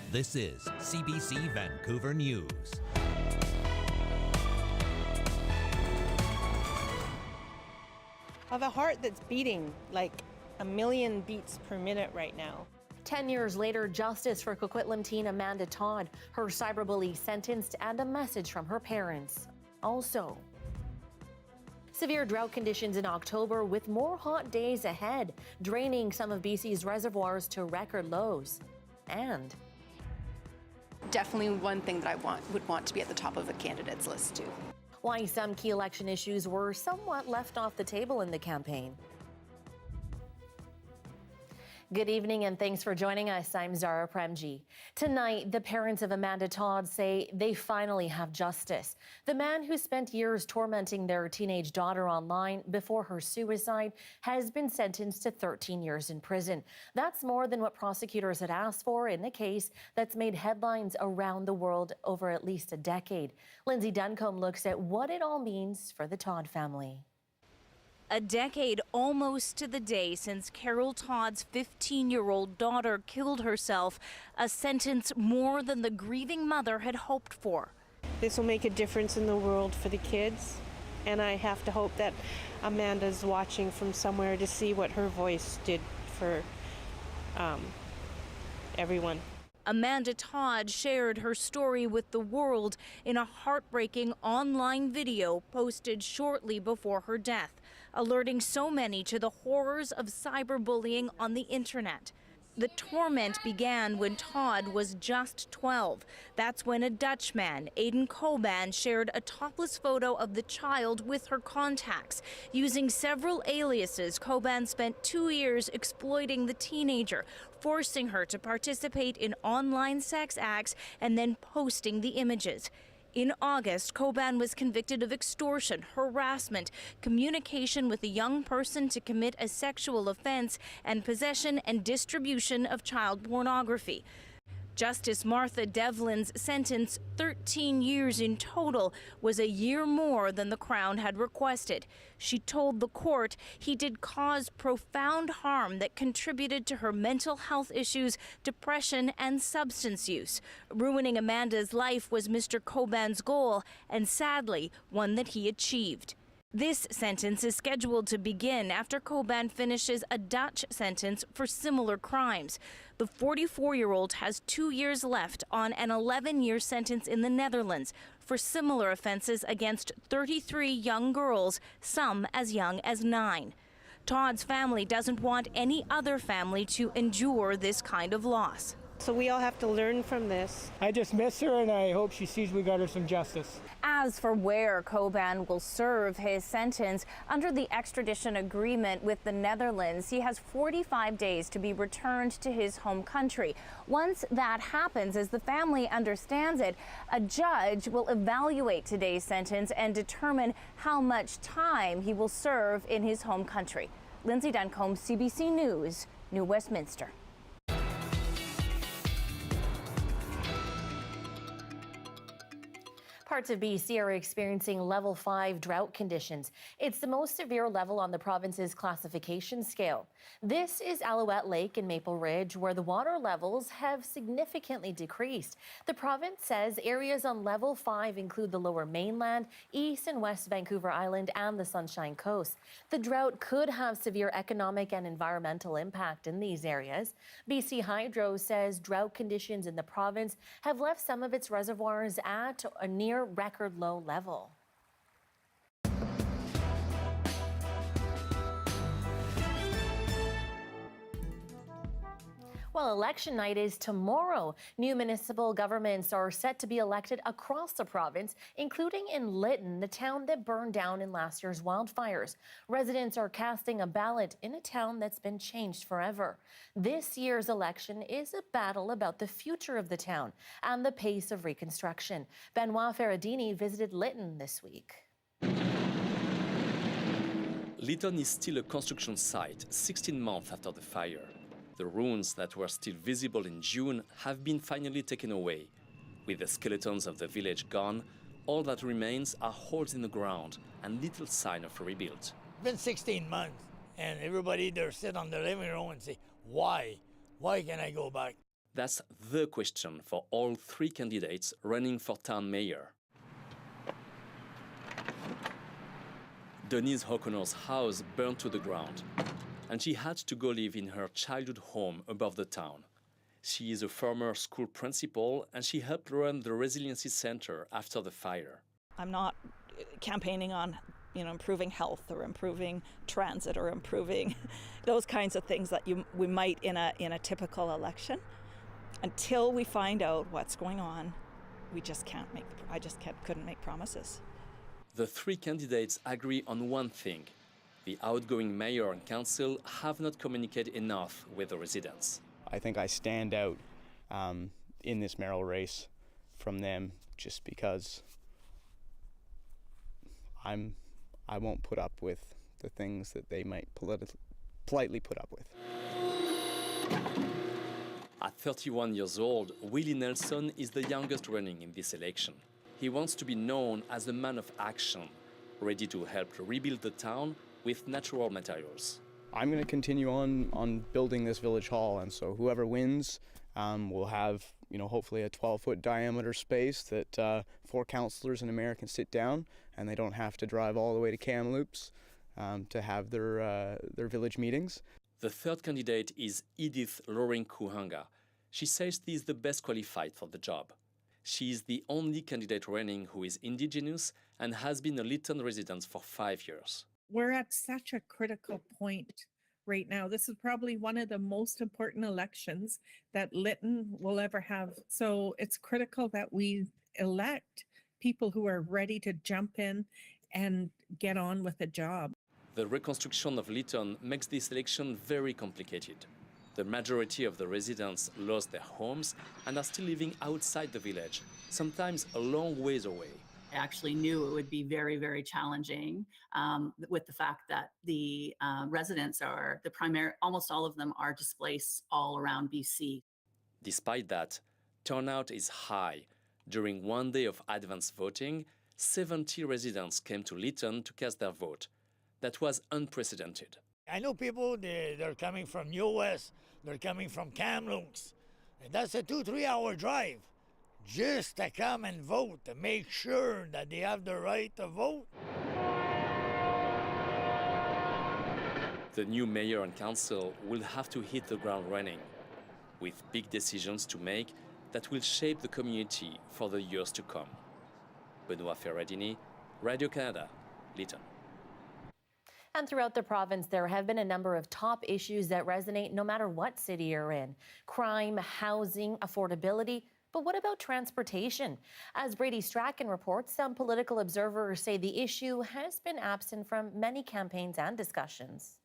This is CBC Vancouver News. I have a heart that's beating like a million beats per minute right now. 10 years later, justice for Coquitlam teen Amanda Todd, her cyberbully sentenced, and a message from her parents. Also, severe drought conditions in October with more hot days ahead, draining some of BC's reservoirs to record lows. And definitely one thing that I would want to be at the top of a candidates list too. Why some key election issues were somewhat left off the table in the campaign. Good evening and thanks for joining us. I'm Zahra Premji. Tonight, the parents of Amanda Todd say they finally have justice. The man who spent years tormenting their teenage daughter online before her suicide has been sentenced to 13 years in prison. That's more than what prosecutors had asked for in a case that's made headlines around the world over at least a decade. Lindsay Duncombe looks at what it all means for the Todd family. A decade almost to the day since Carol Todd's 15-year-old daughter killed herself, a sentence more than the grieving mother had hoped for. This will make a difference in the world for the kids, and I have to hope that Amanda's watching from somewhere to see what her voice did for everyone. Amanda Todd shared her story with the world in a heartbreaking online video posted shortly before her death, alerting so many to the horrors of cyberbullying on the internet. The torment began when Todd was just 12. That's when a Dutchman, Aiden Coban, shared a topless photo of the child with her contacts. Using several aliases, Coban spent 2 years exploiting the teenager, forcing her to participate in online sex acts and then posting the images. In August, Coban was convicted of extortion, harassment, communication with a young person to commit a sexual offense, and possession and distribution of child pornography. Justice Martha Devlin's sentence, 13 years in total, was a year more than the Crown had requested. She told the court he did cause profound harm that contributed to her mental health issues, depression, and substance use. Ruining Amanda's life was Mr. Coban's goal, and sadly, one that he achieved. This sentence is scheduled to begin after Coban finishes a Dutch sentence for similar crimes. The 44-year-old has 2 years left on an 11-year sentence in the Netherlands for similar offenses against 33 young girls, some as young as 9. Todd's family doesn't want any other family to endure this kind of loss. So we all have to learn from this. I just miss her, and I hope she sees we got her some justice. As for where Coban will serve his sentence, under the extradition agreement with the Netherlands, he has 45 days to be returned to his home country. Once that happens, as the family understands it, a judge will evaluate today's sentence and determine how much time he will serve in his home country. Lindsay Duncombe, CBC News, New Westminster. Parts of BC are experiencing level 5 drought conditions. It's the most severe level on the province's classification scale. This is Alouette Lake in Maple Ridge, where the water levels have significantly decreased. The province says areas on level 5 include the Lower Mainland, East and West Vancouver Island, and the Sunshine Coast. The drought could have severe economic and environmental impact in these areas. BC Hydro says drought conditions in the province have left some of its reservoirs at a near record low level. Well, election night is tomorrow. New municipal governments are set to be elected across the province, including in Linton, the town that burned down in last year's wildfires. Residents are casting a ballot in a town that's been changed forever. This year's election is a battle about the future of the town and the pace of reconstruction. Benoit Ferradini visited Linton this week. Linton is still a construction site 16 months after the fire. The ruins that were still visible in June have been finally taken away. With the skeletons of the village gone, all that remains are holes in the ground and little sign of a rebuild. It's been 16 months, and everybody there sit on their living room and say, why? Why can't I go back? That's the question for all three candidates running for town mayor. Denise O'Connor's house burned to the ground, and she had to go live in her childhood home above the town. She is a former school principal, and she helped run the Resiliency Center after the fire. I'm not campaigning on, improving health or improving transit or improving those kinds of things that we might in a typical election. Until we find out what's going on, couldn't make promises. The three candidates agree on one thing. The outgoing mayor and council have not communicated enough with the residents. I think I stand out in this mayoral race from them just because I won't put up with the things that they might politely put up with. At 31 years old, Willie Nelson is the youngest running in this election. He wants to be known as a man of action, ready to help rebuild the town with natural materials. I'm going to continue on building this village hall, and so whoever wins will have, hopefully a 12-foot diameter space that 4 councillors and a mayor can sit down, and they don't have to drive all the way to Kamloops to have their village meetings. The third candidate is Edith Loring Kuhanga. She says she is the best qualified for the job. She is the only candidate running who is Indigenous and has been a Linton resident for 5 years. We're at such a critical point right now. This is probably one of the most important elections that Linton will ever have. So it's critical that we elect people who are ready to jump in and get on with the job. The reconstruction of Linton makes this election very complicated. The majority of the residents lost their homes and are still living outside the village, sometimes a long ways away. I actually knew it would be very, very challenging with the fact that the residents are almost all of them are displaced all around BC. Despite that, turnout is high. During one day of advance voting, 70 residents came to Linton to cast their vote. That was unprecedented. I know people, they're coming from US, they're coming from Kamloops, and that's a 2-3 hour drive just to come and vote, to make sure that they have the right to vote. The new mayor and council will have to hit the ground running, with big decisions to make that will shape the community for the years to come. Benoit Ferradini, Radio Canada, Linton. And throughout the province, there have been a number of top issues that resonate no matter what city you're in. Crime, housing, affordability. But what about transportation? As Brady Strachan reports, some political observers say the issue has been absent from many campaigns and discussions.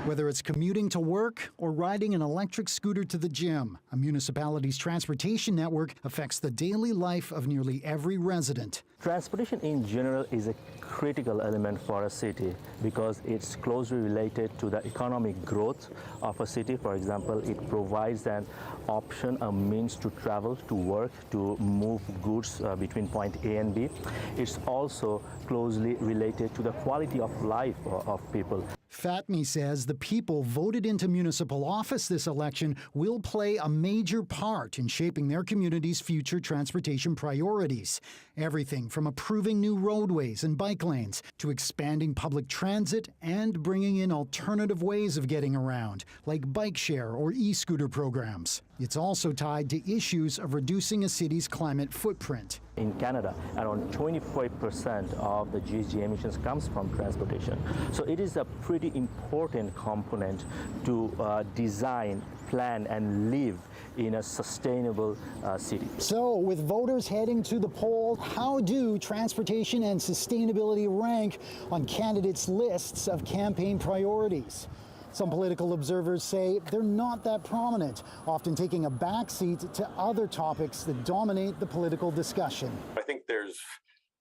Whether it's commuting to work or riding an electric scooter to the gym, a municipality's transportation network affects the daily life of nearly every resident. Transportation in general is a critical element for a city because it's closely related to the economic growth of a city. For example, it provides an option, a means to travel, to work, to move goods between point A and B. It's also closely related to the quality of life of people. Fatmi says the people voted into municipal office this election will play a major part in shaping their community's future transportation priorities. Everything from approving new roadways and bike lanes to expanding public transit and bringing in alternative ways of getting around, like bike share or e-scooter programs. It's also tied to issues of reducing a city's climate footprint. In Canada, around 25% of the GHG emissions comes from transportation. So it is a pretty important component to design, plan, and live in a sustainable city. So with voters heading to the poll, how do transportation and sustainability rank on candidates' lists of campaign priorities? Some political observers say they're not that prominent, often taking a backseat to other topics that dominate the political discussion. I think there's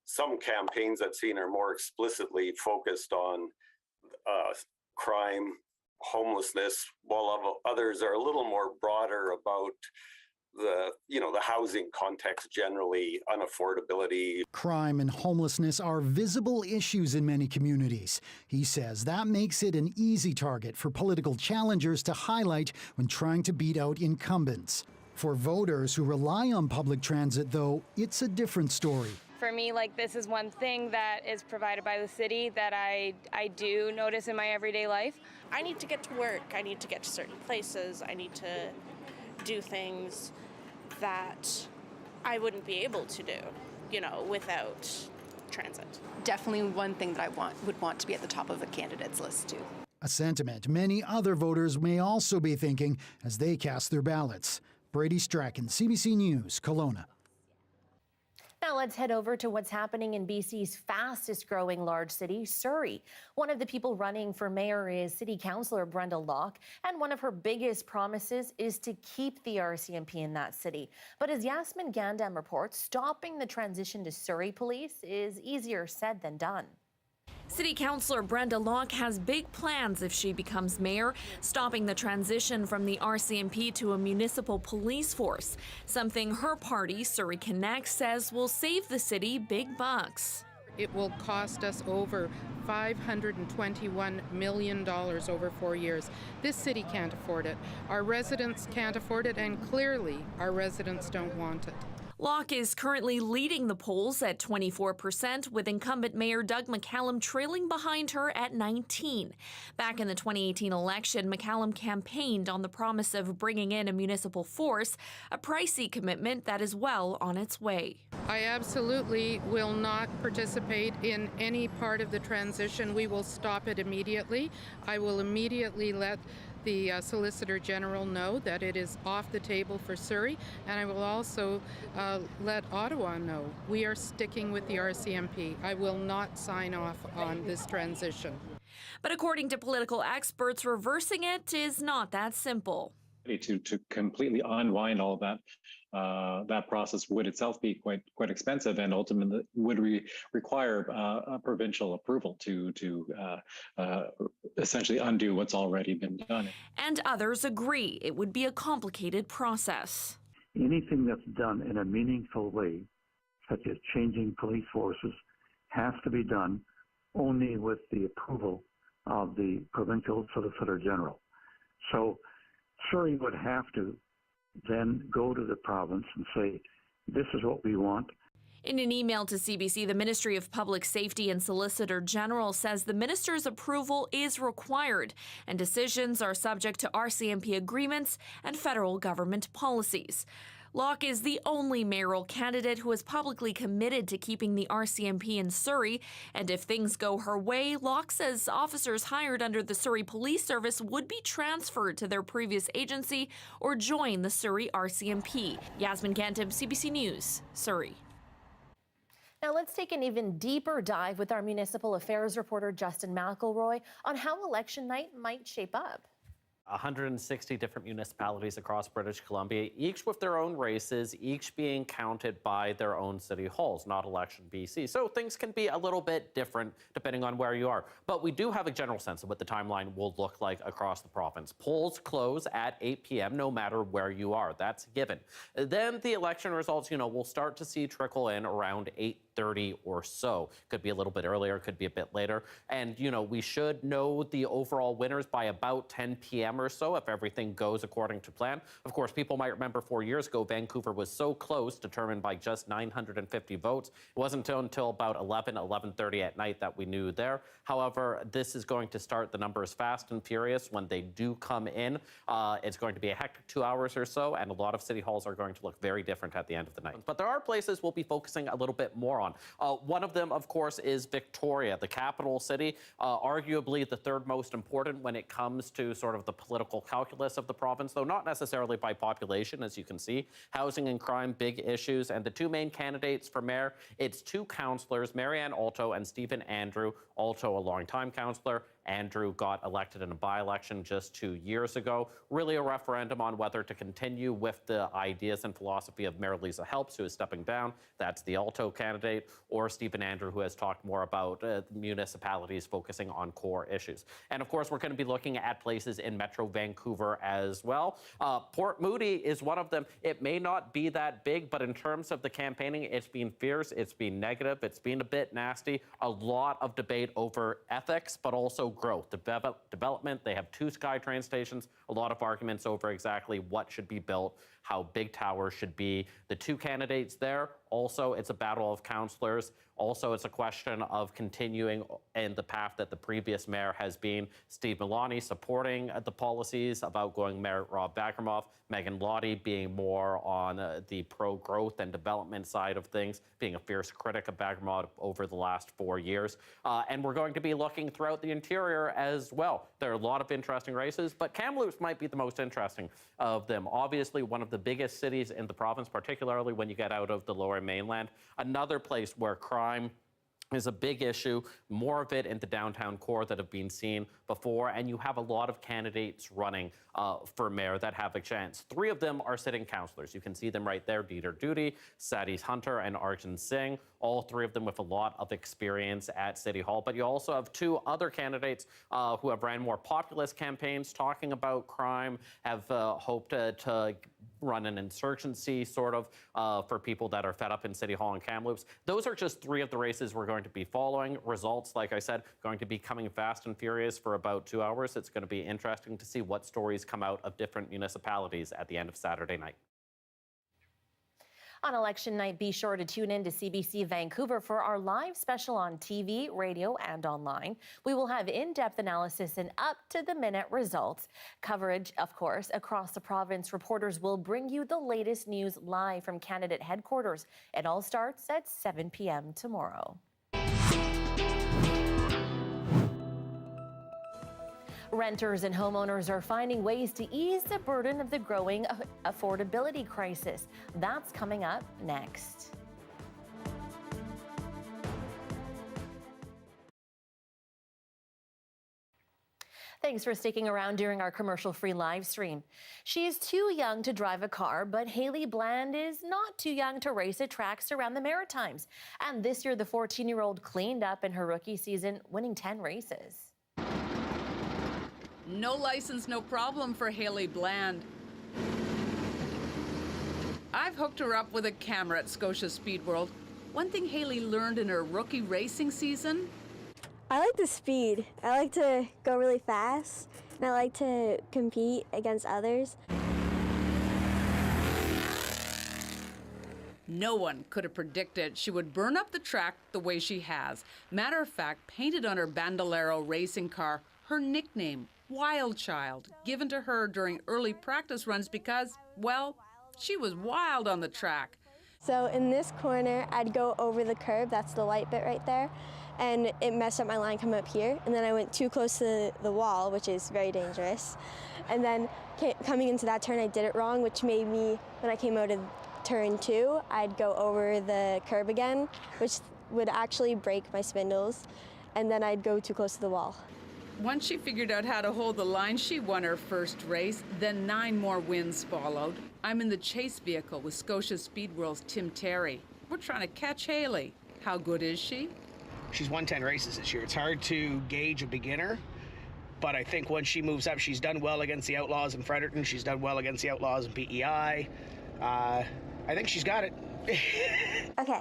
some campaigns I've seen are more explicitly focused on crime, homelessness, while others are a little more broader about the housing context generally, unaffordability. Crime and homelessness are visible issues in many communities. He says that makes it an easy target for political challengers to highlight when trying to beat out incumbents. For voters who rely on public transit, though, it's a different story. For me, like, this is one thing that is provided by the city that I do notice in my everyday life. I need to get to work. I need to get to certain places. I need to do things that I wouldn't be able to do, without transit. Definitely one thing that I would want to be at the top of a candidate's list too. A sentiment many other voters may also be thinking as they cast their ballots. Brady Strachan, CBC News, Kelowna. Now let's head over to what's happening in BC's fastest growing large city, Surrey. One of the people running for mayor is City Councillor Brenda Locke, and one of her biggest promises is to keep the RCMP in that city. But as Yasmin Gandam reports, stopping the transition to Surrey Police is easier said than done. City Councillor Brenda Locke has big plans if she becomes mayor, stopping the transition from the RCMP to a municipal police force, something her party, Surrey Connect, says will save the city big bucks. It will cost us over $521 million over 4 years. This city can't afford it. Our residents can't afford it, and clearly our residents don't want it. Locke is currently leading the polls at 24%, with incumbent Mayor Doug McCallum trailing behind her at 19%. Back in the 2018 election, McCallum campaigned on the promise of bringing in a municipal force, a pricey commitment that is well on its way. I absolutely will not participate in any part of the transition. We will stop it immediately. I will immediately let the Solicitor General know that it is off the table for Surrey, and I will also let Ottawa know we are sticking with the RCMP. I will not sign off on this transition. But according to political experts, reversing it is not that simple. To completely unwind all of that, that process would itself be quite expensive, and ultimately would require a provincial approval to essentially undo what's already been done. And others agree it would be a complicated process. Anything that's done in a meaningful way, such as changing police forces, has to be done only with the approval of the provincial Solicitor General. So Surrey would have to then go to the province and say, this is what we want. In an email to CBC, the Ministry of Public Safety and Solicitor General says the minister's approval is required and decisions are subject to RCMP agreements and federal government policies. Locke is the only mayoral candidate who is publicly committed to keeping the RCMP in Surrey, and if things go her way, Locke says officers hired under the Surrey Police Service would be transferred to their previous agency or join the Surrey RCMP. Yasmin Gandam, CBC News, Surrey. Now let's take an even deeper dive with our municipal affairs reporter Justin McElroy on how election night might shape up. 160 different municipalities across British Columbia, each with their own races, each being counted by their own city halls, not Election BC. So things can be a little bit different depending on where you are. But we do have a general sense of what the timeline will look like across the province. Polls close at 8 p.m. no matter where you are. That's a given. Then the election results, we'll start to see trickle in around 8:30 or so. Could be a little bit earlier, could be a bit later. And, we should know the overall winners by about 10 p.m. or so if everything goes according to plan. Of course, people might remember 4 years ago, Vancouver was so close, determined by just 950 votes. It wasn't until about 11:30 at night that we knew there. However, this is going to start the numbers fast and furious when they do come in. It's going to be a hectic 2 hours or so, and a lot of city halls are going to look very different at the end of the night. But there are places we'll be focusing a little bit more on. One of them, of course, is Victoria, the capital city, arguably the third most important when it comes to sort of the political calculus of the province, though not necessarily by population, as you can see. Housing and crime, big issues. And the two main candidates for mayor, it's two councillors, Marianne Alto and Stephen Andrew. Alto, a longtime councillor. Andrew got elected in a by-election just 2 years ago. Really a referendum on whether to continue with the ideas and philosophy of Mayor Lisa Helps, who is stepping down. That's the Alto candidate, or Stephen Andrew, who has talked more about municipalities focusing on core issues. And of course, we're going to be looking at places in Metro Vancouver as well. Port Moody is one of them. It may not be that big, but in terms of the campaigning, it's been fierce, it's been negative, it's been a bit nasty. A lot of debate over ethics, but also growth, development. They have 2 SkyTrain stations, a lot of arguments over exactly what should be built, how big towers should be. The 2 candidates there, also it's a battle of councillors. Also, it's a question of continuing in the path that the previous mayor has been. Steve Milani supporting the policies of outgoing Mayor Rob Bagramoff, Megan Lottie being more on the pro-growth and development side of things, being a fierce critic of Bagramoff over the last 4 years. And we're going to be looking throughout the interior as well. There are a lot of interesting races, but Kamloops might be the most interesting of them. Obviously, one of the biggest cities in the province, particularly when you get out of the Lower Mainland. Another place where crime is a big issue, more of it in the downtown core that have been seen before, and you have a lot of candidates running for mayor that have a chance. 3 of them are sitting councillors. You can see them right there, Dieter Duty, Sadiq Hunter, and Arjun Singh, all 3 of them with a lot of experience at City Hall. But you also have 2 other candidates who have ran more populist campaigns talking about crime, have hoped to run an insurgency sort of for people that are fed up in City Hall and Kamloops. Those are just 3 of the races we're going to be following. Results, like I said, going to be coming fast and furious for about 2 hours. It's going to be interesting to see what stories come out of different municipalities at the end of Saturday night. On election night, be sure to tune in to CBC Vancouver for our live special on TV, radio, and online. We will have in-depth analysis and up-to-the-minute results. Coverage, of course, across the province. Reporters will bring you the latest news live from candidate headquarters. It all starts at 7 p.m. tomorrow. Renters and homeowners are finding ways to ease the burden of the growing affordability crisis. That's coming up next. Thanks for sticking around during our commercial-free live stream. She is too young to drive a car, but Haley Bland is not too young to race at tracks around the Maritimes. And this year, the 14-year-old cleaned up in her rookie season, winning 10 races. No license, no problem for Haley Bland. I've hooked her up with a camera at Scotia Speed World. One thing Haley learned in her rookie racing season: I like the speed. I like to go really fast, and I like to compete against others. no one could have predicted she would burn up the track the way she has. Matter of fact, painted on her Bandolero racing car, her nickname, Wild Child, given to her during early practice runs because, well, she was wild on the track. So in this corner, I'd go over the curb, that's the white bit right there, and it messed up my line coming up here. And then I went too close to the wall, which is very dangerous. And then coming into that turn, I did it wrong, which made me, when I came out of turn 2, I'd go over the curb again, which would actually break my spindles. And then I'd go too close to the wall. Once she figured out how to hold the line, she won her first race, then 9 more wins followed. I'm in the chase vehicle with Scotia Speed World's Tim Terry. We're trying to catch Haley. How good is she? She's won 10 races this year. It's hard to gauge a beginner, but I think once she moves up, she's done well against the Outlaws in Fredericton. She's done well against the Outlaws in PEI. I think she's got it. Okay,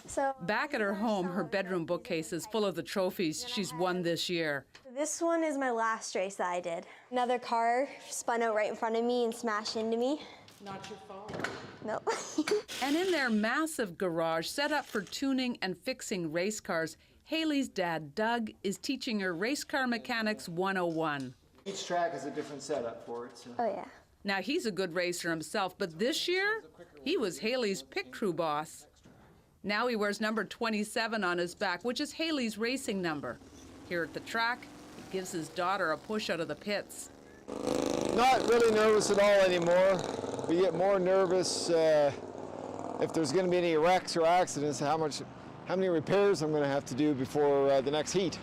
so back at her home, her bedroom bookcase is full of the trophies she's won this year. This one is my last race that I did. Another car spun out right in front of me and smashed into me. Not your fault. No. And in their massive garage set up for tuning and fixing race cars, Haley's dad, Doug, is teaching her race car mechanics 101. Each track has a different setup for it. So. Oh, yeah. Now, he's a good racer himself, but this year, he was Haley's pit crew boss. Now he wears number 27 on his back, which is Haley's racing number. Here at the track, he gives his daughter a push out of the pits. Not really nervous at all anymore. We get more nervous if there's going to be any wrecks or accidents, how many repairs I'm going to have to do before the next heat.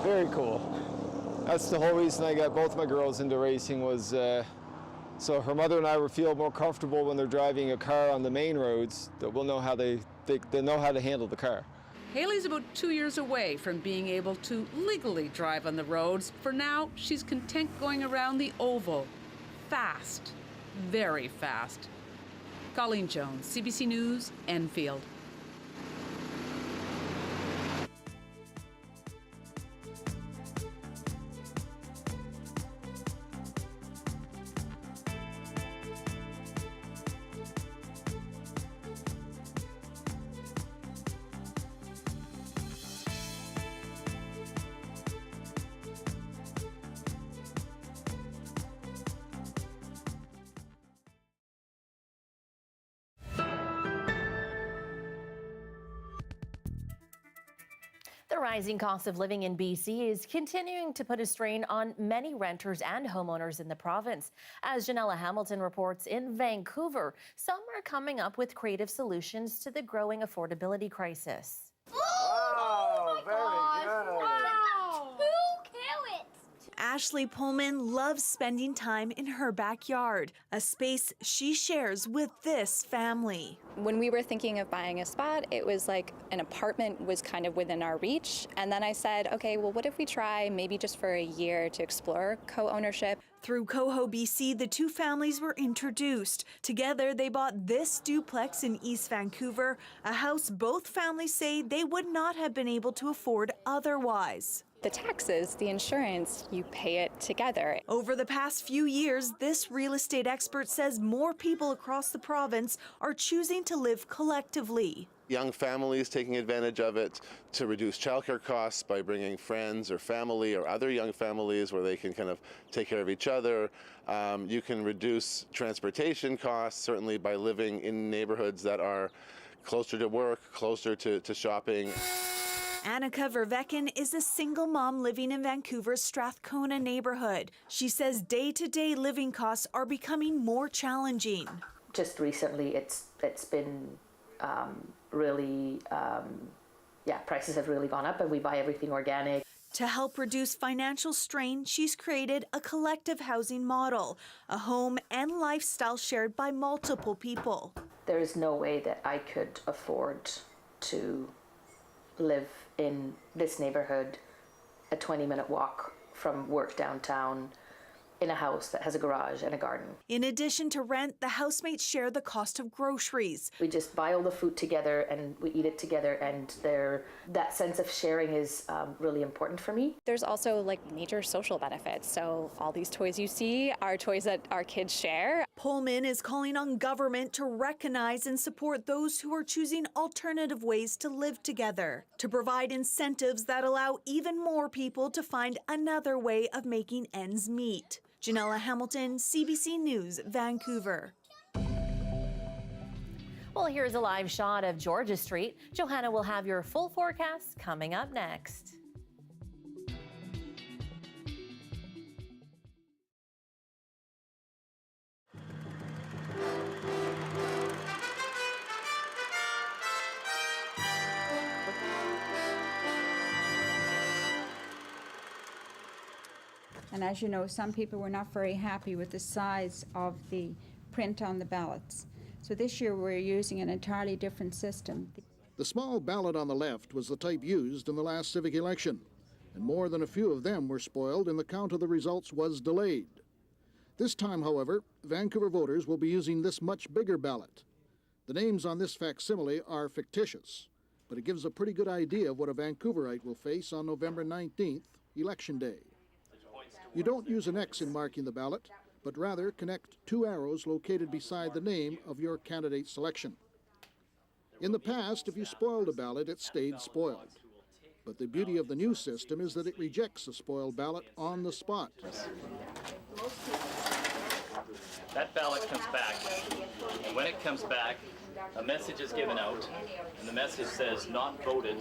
Very cool. That's the whole reason I got both my girls into racing was so her mother and I would feel more comfortable when they're driving a car on the main roads, that we'll know how they know how to handle the car. Haley's about 2 years away from being able to legally drive on the roads. For now, she's content going around the oval. Fast. Very fast. Colleen Jones, CBC News, Enfield. The rising cost of living in BC is continuing to put a strain on many renters and homeowners in the province. As Janella Hamilton reports in Vancouver, some are coming up with creative solutions to the growing affordability crisis. Oh, very good. Wow. Who carrots? Ashley Pullman loves spending time in her backyard, a space she shares with this family. When we were thinking of buying a spot, it was like an apartment was kind of within our reach. And then I said, okay, well, what if we try maybe just for a year to explore co-ownership? Through Coho BC, the two families were introduced. Together, they bought this duplex in East Vancouver, a house both families say they would not have been able to afford otherwise. The taxes, the insurance, you pay it together. Over the past few years, this real estate expert says more people across the province are choosing to live collectively. Young families taking advantage of it to reduce childcare costs by bringing friends or family or other young families where they can kind of take care of each other. You can reduce transportation costs, certainly by living in neighborhoods that are closer to work, closer to shopping. Annika Vervecken is a single mom living in Vancouver's Strathcona neighborhood. She says day-to-day living costs are becoming more challenging. Just recently, it's been really, prices have really gone up, and we buy everything organic. To help reduce financial strain, she's created a collective housing model, a home and lifestyle shared by multiple people. There is no way that I could afford to live in this neighborhood, a 20-minute walk from work downtown, in a house that has a garage and a garden. In addition to rent, the housemates share the cost of groceries. We just buy all the food together and we eat it together, and that sense of sharing is really important for me. There's also like major social benefits. So all these toys you see are toys that our kids share. Pullman is calling on government to recognize and support those who are choosing alternative ways to live together, to provide incentives that allow even more people to find another way of making ends meet. Janella Hamilton, CBC News, Vancouver. Well, here's a live shot of Georgia Street. Johanna will have your full forecast coming up next. And as you know, some people were not very happy with the size of the print on the ballots. So this year we're using an entirely different system. The small ballot on the left was the type used in the last civic election, and more than a few of them were spoiled and the count of the results was delayed. This time, however, Vancouver voters will be using this much bigger ballot. The names on this facsimile are fictitious, but it gives a pretty good idea of what a Vancouverite will face on November 19th, Election Day. You don't use an X in marking the ballot, but rather connect two arrows located beside the name of your candidate selection. In the past, if you spoiled a ballot, it stayed spoiled. But the beauty of the new system is that it rejects a spoiled ballot on the spot. That ballot comes back, and when it comes back, a message is given out, and the message says, "Not voted,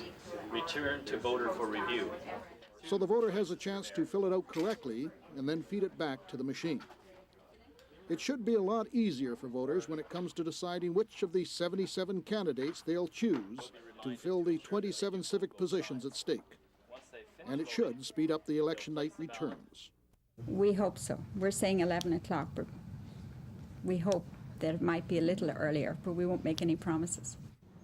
return to voter for review." So the voter has a chance to fill it out correctly and then feed it back to the machine. It should be a lot easier for voters when it comes to deciding which of the 77 candidates they'll choose to fill the 27 civic positions at stake. And it should speed up the election night returns. We hope so. We're saying 11 o'clock, but we hope that it might be a little earlier, but we won't make any promises.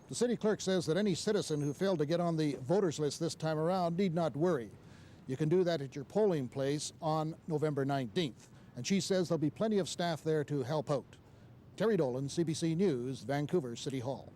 The city clerk says that any citizen who failed to get on the voters list this time around need not worry. You can do that at your polling place on November 19th. And she says there'll be plenty of staff there to help out. Terry Dolan, CBC News, Vancouver City Hall.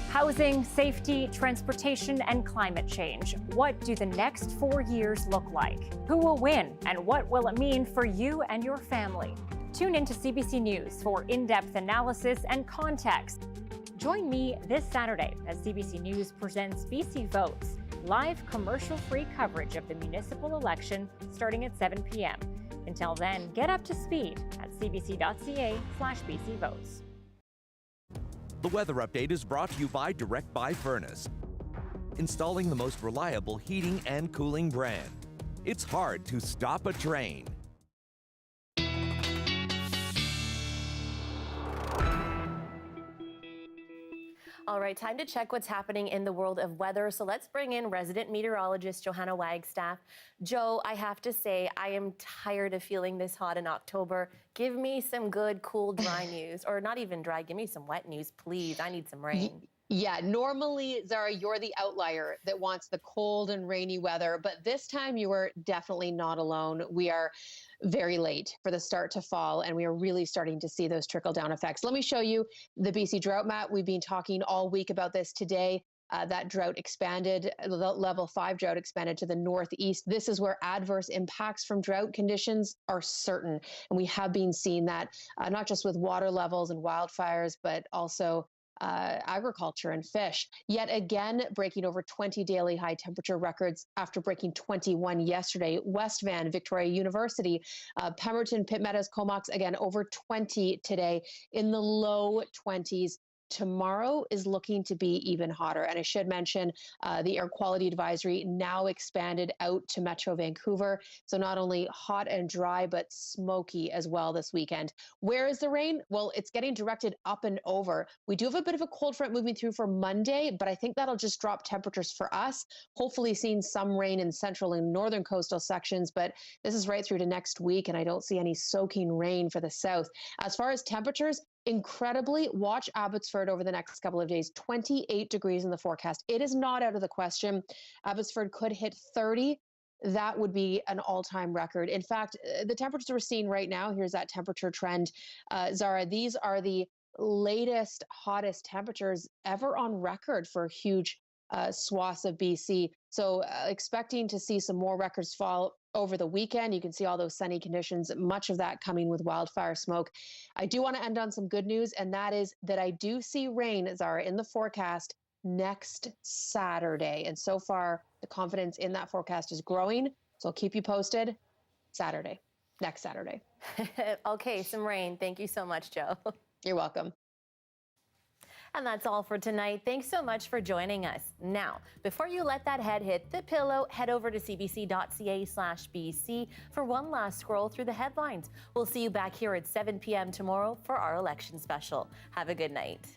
Housing, safety, transportation, and climate change. What do the next 4 years look like? Who will win, and what will it mean for you and your family? Tune in to CBC News for in-depth analysis and context. Join me this Saturday as CBC News presents BC Votes, live commercial-free coverage of the municipal election starting at 7 p.m. Until then, get up to speed at cbc.ca/BCVotes. The weather update is brought to you by Direct Buy Furnace, installing the most reliable heating and cooling brand. It's hard to stop a train. All right, time to check what's happening in the world of weather. So let's bring in resident meteorologist Johanna Wagstaffe. Joe, I have to say, I am tired of feeling this hot in October. Give me some good, cool, dry news. Or not even dry, give me some wet news, please. I need some rain. Yeah, normally, Zahra, you're the outlier that wants the cold and rainy weather, but this time you are definitely not alone. We are very late for the start to fall, and we are really starting to see those trickle-down effects. Let me show you the BC drought map. We've been talking all week about this today. That drought expanded, the level 5 drought expanded to the northeast. This is where adverse impacts from drought conditions are certain. And we have been seeing that not just with water levels and wildfires, but also agriculture and fish. Yet again, breaking over 20 daily high temperature records after breaking 21 yesterday. West Van, Victoria University, Pemberton, Pitt Meadows, Comox, again, over 20 today, in the low 20s. Tomorrow is looking to be even hotter. And I should mention the air quality advisory now expanded out to Metro Vancouver. So not only hot and dry, but smoky as well this weekend. Where is the rain? Well, it's getting directed up and over. We do have a bit of a cold front moving through for Monday, but I think that'll just drop temperatures for us. Hopefully seeing some rain in central and northern coastal sections, but this is right through to next week, and I don't see any soaking rain for the south. As far as temperatures, incredibly, watch Abbotsford over the next couple of days. 28 degrees in the forecast. It is not out of the question. Abbotsford could hit 30. That would be an all-time record. In fact, the temperatures we're seeing right now, here's that temperature trend. Zahra, these are the latest, hottest temperatures ever on record for huge swaths of BC. So expecting to see some more records fall over the weekend. You can see all those sunny conditions, much of that coming with wildfire smoke. I do want to end on some good news, and that is that I do see rain, Zahra, in the forecast next Saturday. And so far, the confidence in that forecast is growing. So I'll keep you posted next Saturday. Okay, some rain. Thank you so much, Joe. You're welcome. And that's all for tonight. Thanks so much for joining us. Now, before you let that head hit the pillow, head over to cbc.ca/BC for one last scroll through the headlines. We'll see you back here at 7 p.m. tomorrow for our election special. Have a good night.